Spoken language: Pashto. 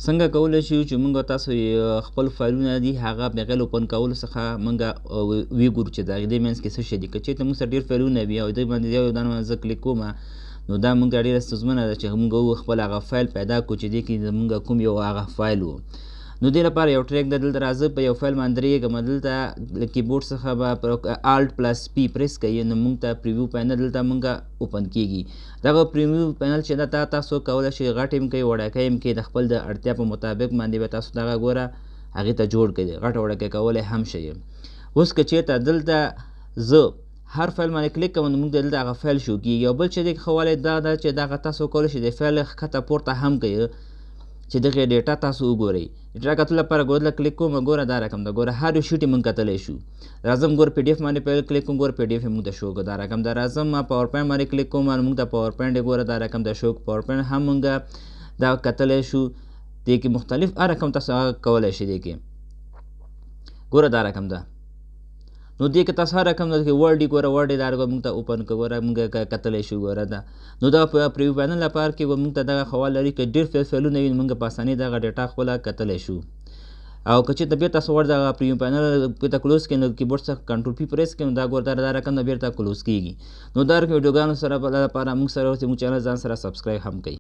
څنګه کولی شو چې موږ تاسو خپل فایلونه دي هغه بغیر اوپن کولو څخه موږ وګورو چې د هغې دې منځ کې څه شی دي. که چېرته موږ سره ډېر فایلونه وي او دې باندې یو دانه زه کلیک کوم نو دا موږ ته ډېره ستونزمنه ده چې موږ خپل هغه فایل پیدا کړو چې دې کې زموږ کوم یو هغه فایل و. نو دې لپاره یو ټریک ده، دلته راځه په یو فایل باندې درېږم، دلته له کیبورډ څخه به الټ پلس پی پریس کوي نو موږ ته پریویو پینل دلته موږ اوپن کېږي. دغه پریویو پینل چې ده تاسو کولی شئ غټ هم کوئ وړکی هم کوئ، د خپل د اړتیا په مطابق باندې به تاسو دغه ګوره هغې ته جوړ کړئ، غټ وړکی کولی هم شئ. اوس که چېرته دلته زه هر فایل باندې کلیک کوم نو موږ ته دلته هغه فایل شو کېږي. او بل چې دی ښه والی دا ده چې دغه تاسو کولی شئ د فایل ښکته پورته هم کوئ چې دغې ډیټا تاسو وګورئ. ډیټا کتلو لپاره ګوره کلیک کوم، ګوره دا رقم ده، ګوره هر یو شیټ یې موږ کتلی شو. راځم ګوره پی ډي اف باندې پیل کلیک کوم، ګوره پی ډي اف یې موږ ته شو کړه، دا رقم ده. راځم پاور پوینټ باندې کلیک کوم نو موږ ته پاور پوینټ ګوره دا رقم ده شو. پاور پوینټ هم موږ دا کتلی شو، دې کې مختلف هر رقم تاسو هغه کولی شئ. دې کې ګوره دا رقم ده، نو دې کې تاسو هر رقم ده کې ورډ ګوره ورډ یې دا موږ ته اوپن کړه، ګوره موږ کتلی شو ګوره دا. نو دا په پریویو پینل لپاره کې موږ ته دغه ښه والی لري، که ډېر فایلونه وي نو موږ په اسانۍ دغه ډیټا خپله کتلی شو. او که چېرته بېرته تاسو غواړئ دغه پریویو پینل بېرته کلوز کړئ نو کیبورډ څخه کنټرول پی پریس کړئ نو دا ګوره دا رقم ده بېرته کلوز کېږي. نو دا رقم ویډیوګانو سره په لپاره موږ سره اوسئ، موږ چینل ځان سره سبسکرایب هم کړئ.